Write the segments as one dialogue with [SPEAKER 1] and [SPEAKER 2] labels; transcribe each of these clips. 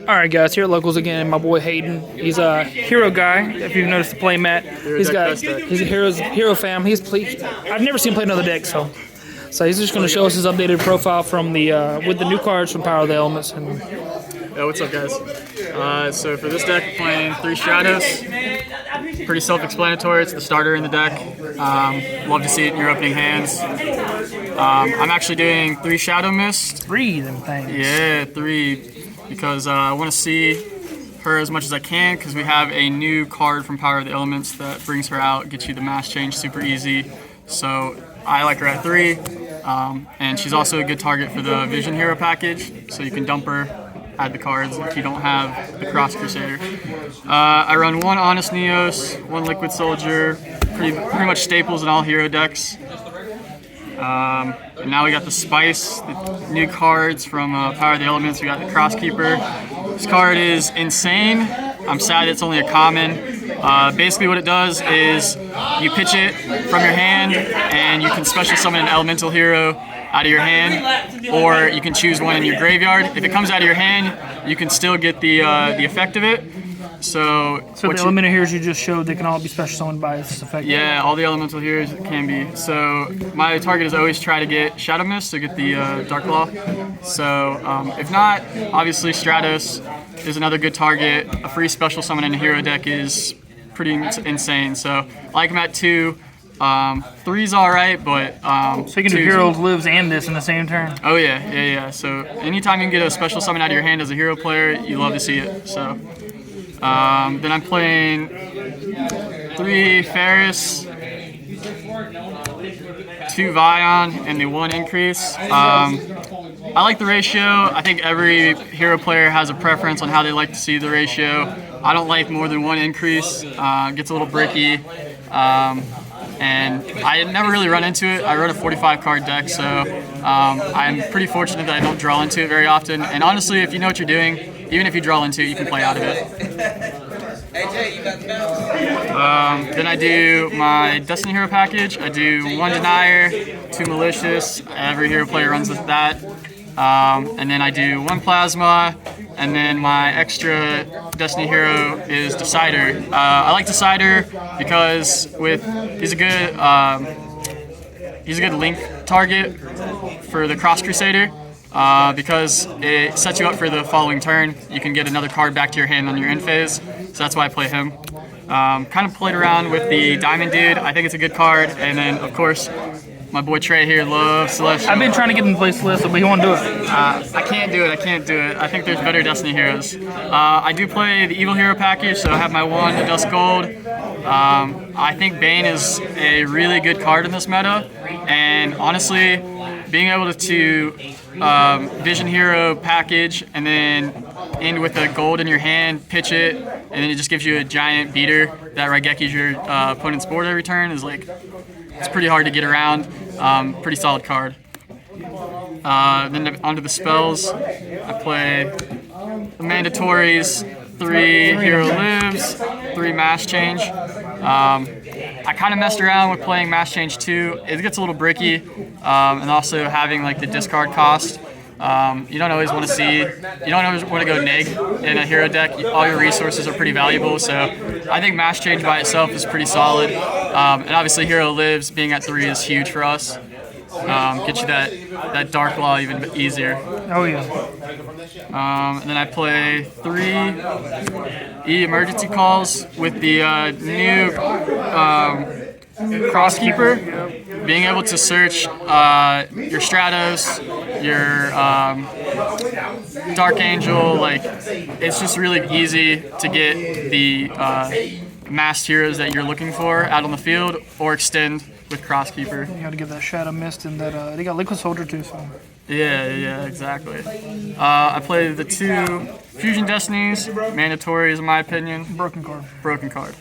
[SPEAKER 1] All right, guys. Here at Locals again. My boy Hayden. He's a hero guy. If you've noticed the play mat, he's a hero fam. I've never seen him play another deck, so he's just going to show us his updated profile from the with the new cards from Power of the Elements. And
[SPEAKER 2] yeah, what's up, guys? So for this deck, we're playing 3 Stratos. Pretty self-explanatory. It's the starter in the deck. Love to see it in your opening hands. I'm actually doing 3 Shadow Mist.
[SPEAKER 1] 3 them things.
[SPEAKER 2] Yeah, 3. Because I want to see her as much as I can, because we have a new card from Power of the Elements that brings her out, gets you the mass change super easy. So I like her at 3, and she's also a good target for the Vision Hero package, so you can dump her, add the cards if you don't have the Cross Crusader. I run 1 Honest Neos, 1 Liquid Soldier, pretty much staples in all hero decks. And now we got the Spice, the new cards from Power of the Elements. We got the Crosskeeper. This card is insane. I'm sad it's only a common. Basically what it does is you pitch it from your hand and you can special summon an elemental hero out of your hand, or you can choose one in your graveyard. If it comes out of your hand, you can still get the effect of it. So
[SPEAKER 1] the elemental heroes you just showed, they can all be special summoned by this effect.
[SPEAKER 2] Yeah, all the elemental heroes can be. So my target is always try to get Shadow Mist, so get the Dark Claw. So if not, obviously Stratos is another good target. A free special summon in a hero deck is pretty insane. So I like him at 2. 3's alright, but
[SPEAKER 1] so you can do Hero Lives and this in the same turn.
[SPEAKER 2] Oh yeah. So anytime you can get a special summon out of your hand as a hero player, you love to see it. So then I'm playing 3 Ferris, 2 Vion, and the 1 Increase. I like the ratio. I think every hero player has a preference on how they like to see the ratio. I don't like more than 1 Increase. It gets a little bricky. And I never really run into it. I run a 45 card deck, so I'm pretty fortunate that I don't draw into it very often. And honestly, if you know what you're doing, even if you draw into it, you can play out of it. Then I do my Destiny Hero package. I do 1 Denier, 2 Malicious. Every hero player runs with that. And then I do 1 Plasma, and then my extra Destiny Hero is Decider. I like Decider because he's a good link target for the Cross Crusader. Because it sets you up for the following turn. You can get another card back to your hand on your end phase, so that's why I play him. Kind of played around with the Diamond Dude. I think it's a good card, and then of course my boy Trey here loves Celestial.
[SPEAKER 1] I've been trying to get him to play Celestial, but he won't do it.
[SPEAKER 2] I can't do it. I think there's better Destiny heroes. I do play the Evil Hero package, so I have my 1 Dust Gold. I think Bane is a really good card in this meta, and honestly, being able to Vision Hero package and then end with a gold in your hand, pitch it, and then it just gives you a giant beater that Raigekis your opponent's board every turn is it's pretty hard to get around. Pretty solid card. Then onto the spells. I play the mandatories, 3 Hero Lives, 3 Mass Change. I kind of messed around with playing Mass Change 2. It gets a little bricky, and also having the discard cost. You don't always want to go neg in a hero deck. All your resources are pretty valuable, so I think Mass Change by itself is pretty solid. And obviously Hero Lives being at 3 is huge for us. Get you that Dark Law even easier.
[SPEAKER 1] Oh yeah.
[SPEAKER 2] And then I play 3 emergency calls with the new Crosskeeper. Being able to search your Stratos, your Dark Angel, it's just really easy to get the masked heroes that you're looking for out on the field, or extend with Crosskeeper.
[SPEAKER 1] You got to get that Shadow Mist, and that they got Liquid Soldier too. So.
[SPEAKER 2] Yeah, exactly. I play the 2 Fusion Destinies, mandatories in my opinion.
[SPEAKER 1] Broken card.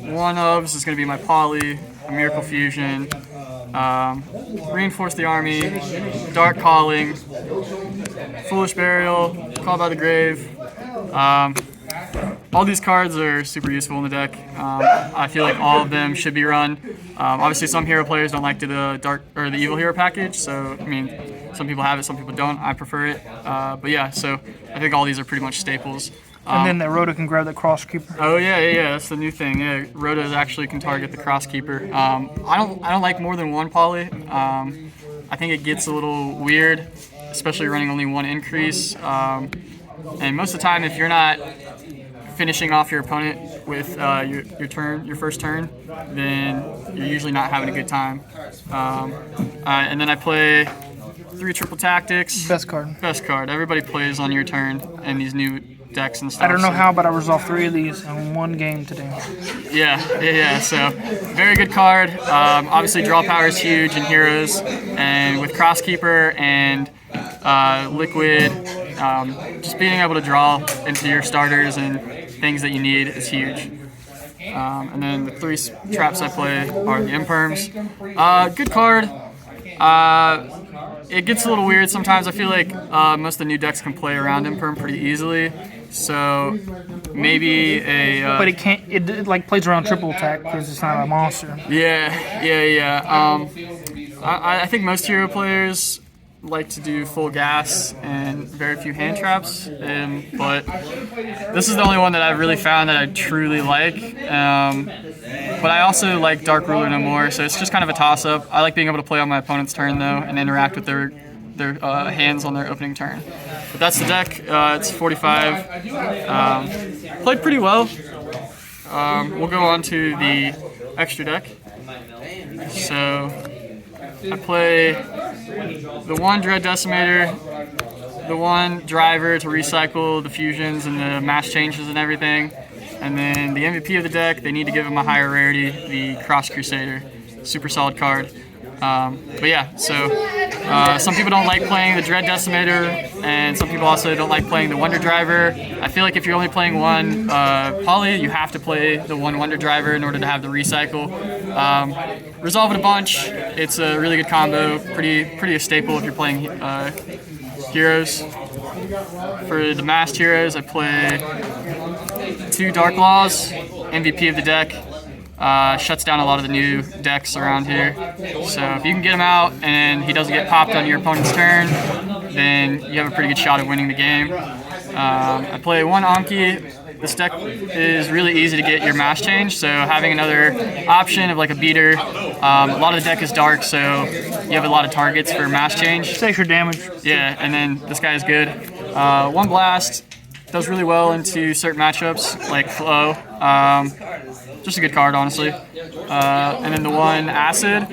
[SPEAKER 2] One of is going to be my Poly, a Miracle Fusion, Reinforce the Army, Dark Calling, Foolish Burial, Call by the Grave. All these cards are super useful in the deck. I feel like all of them should be run. Obviously, some hero players don't like the Evil Hero package, so I mean, Some people have it, some people don't. I prefer it. But yeah, so I think all these are pretty much staples.
[SPEAKER 1] And then the Rhoda can grab the cross keeper.
[SPEAKER 2] Oh yeah, that's the new thing. Yeah, Rhodas actually can target the cross keeper. I don't like more than one poly. I think it gets a little weird, especially running only one increase. And most of the time, if you're not finishing off your opponent with your first turn, then you're usually not having a good time. And then I play 3 triple tactics.
[SPEAKER 1] Best card.
[SPEAKER 2] Best card. Everybody plays on your turn in these new decks and stuff.
[SPEAKER 1] I don't know how, but I resolved 3 of these in one game today.
[SPEAKER 2] Yeah. So very good card. Obviously, draw power is huge in Heroes, and with Crosskeeper and Liquid, just being able to draw into your starters and things that you need is huge. And then the 3 traps I play are the Imperms. Good card. It gets a little weird sometimes. I feel like most of the new decks can play around Imperm pretty easily. So maybe a.
[SPEAKER 1] But it can't. It like plays around triple attack because it's not a monster.
[SPEAKER 2] Yeah. I think most hero players like to do full gas and very few hand traps, but this is the only one that I've really found that I truly like. But I also like Dark Ruler no more, so it's just kind of a toss-up. I like being able to play on my opponent's turn though and interact with their hands on their opening turn. But that's the deck. It's 45. Played pretty well. We'll go on to the extra deck. So I play the 1 Dread Decimator, the 1 Driver to recycle the fusions and the mass changes and everything, and then the MVP of the deck, they need to give him a higher rarity, the Cross Crusader. Super solid card. But yeah, so some people don't like playing the Dread Decimator, and some people also don't like playing the Wonder Driver. I feel like if you're only playing one poly, you have to play the 1 Wonder Driver in order to have the recycle. Resolve it a bunch. It's a really good combo. Pretty a staple if you're playing heroes. For the masked heroes, I play 2 Dark Laws, MVP of the deck. Shuts down a lot of the new decks around here. So if you can get him out and he doesn't get popped on your opponent's turn, then you have a pretty good shot at winning the game. I play 1 Anki. This deck is really easy to get your mass change, so having another option of like a beater. A lot of the deck is dark, so you have a lot of targets for mass change.
[SPEAKER 1] Takes your damage.
[SPEAKER 2] Yeah, and then this guy is good. 1 Blast does really well into certain matchups like Flow. Just a good card, honestly. And then the 1 Acid.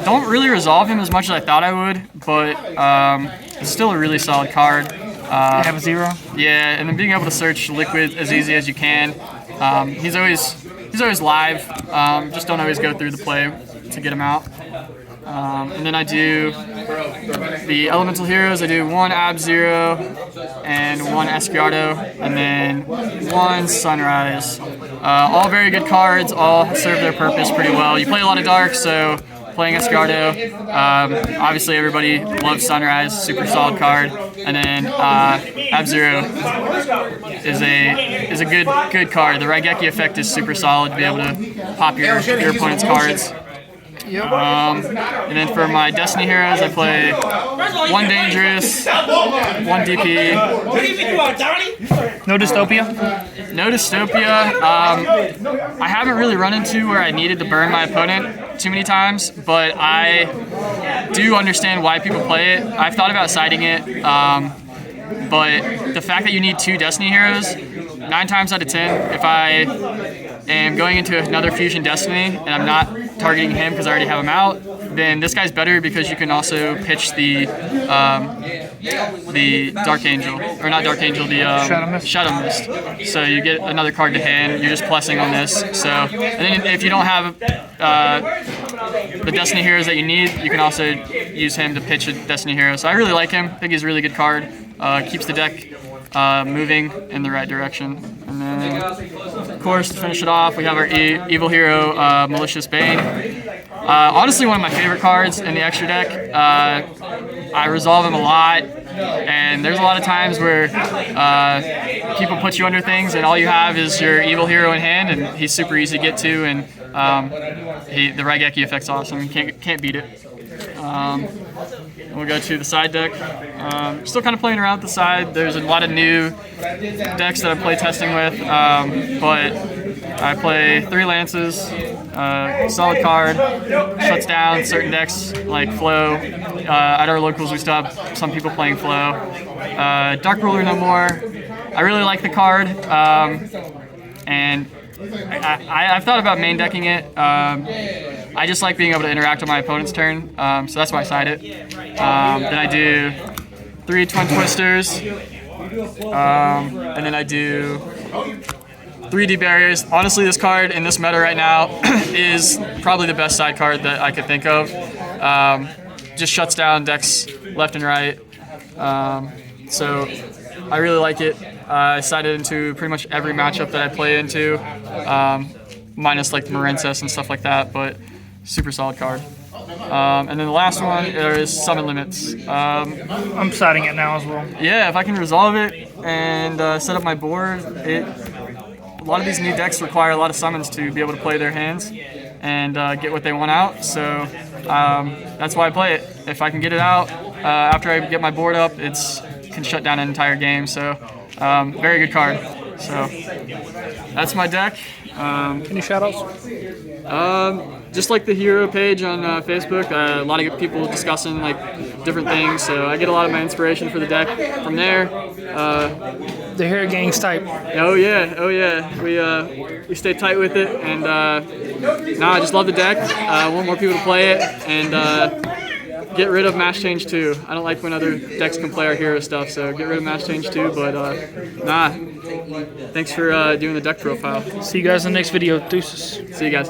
[SPEAKER 2] Don't really resolve him as much as I thought I would, but it's still a really solid card.
[SPEAKER 1] You have a 0?
[SPEAKER 2] Yeah, and then being able to search Liquid as easy as you can. He's always live. Just don't always go through the play to get him out. And then I do the Elemental Heroes. I do 1 Ab-Zero and 1 Escuado, and then 1 Sunrise. All very good cards, all serve their purpose pretty well. You play a lot of Dark, so playing Escuado, obviously everybody loves Sunrise, super solid card. And then Ab-Zero is a good card. The Raigeki effect is super solid to be able to pop your opponent's cards. And then for my Destiny heroes, I play 1 Dangerous, 1 DP.
[SPEAKER 1] No Dystopia?
[SPEAKER 2] No Dystopia. I haven't really run into where I needed to burn my opponent too many times, but I do understand why people play it. I've thought about siding it, but the fact that you need 2 Destiny heroes, 9 times out of 10, if I am going into another Fusion Destiny and I'm not targeting him because I already have him out, then this guy's better because you can also pitch the Dark Angel, or not Dark Angel, the Shadow Mist. So you get another card to hand. You're just plussing on this. So, and then if you don't have the Destiny heroes that you need, you can also use him to pitch a Destiny hero. So I really like him. I think he's a really good card. Keeps the deck moving in the right direction. And then, of course, to finish it off, we have our evil hero, Malicious Bane. Honestly, one of my favorite cards in the extra deck. I resolve him a lot, and there's a lot of times where people put you under things, and all you have is your evil hero in hand, and he's super easy to get to, and the Raigeki effect's awesome. You can't beat it. We'll go to the side deck. Still kind of playing around with the side. There's a lot of new decks that I'm play testing with, but I play 3 Lances, solid card, shuts down certain decks like Flow. At our locals we still have some people playing Flow. Dark Ruler no more. I really like the card, and I've thought about main decking it. I just like being able to interact with my opponent's turn, so that's why I side it. Then I do 3 Twin Twisters, and then I do 3 D-Barriers. Honestly, this card in this meta right now is probably the best side card that I could think of. Just shuts down decks left and right, so I really like it. I sided into pretty much every matchup that I play into, minus like the Marincess and stuff like that, but super solid card. And then the last one is Summon Limits.
[SPEAKER 1] I'm siding it now as well.
[SPEAKER 2] Yeah, if I can resolve it and set up my board, a lot of these new decks require a lot of summons to be able to play their hands and get what they want out, so that's why I play it. If I can get it out after I get my board up, it can shut down an entire game, so very good card. So that's my deck.
[SPEAKER 1] Any shout-outs?
[SPEAKER 2] Just like the hero page on Facebook, a lot of people discussing like different things, so I get a lot of my inspiration for the deck from there.
[SPEAKER 1] The Hero Gang's type.
[SPEAKER 2] Oh yeah, we stay tight with it, and I just love the deck. I want more people to play it, and get rid of Mass Change 2. I don't like when other decks can play our hero stuff, so get rid of Mass Change 2, but thanks for doing the deck profile.
[SPEAKER 1] See you guys in the next video. Deuces.
[SPEAKER 2] See you guys.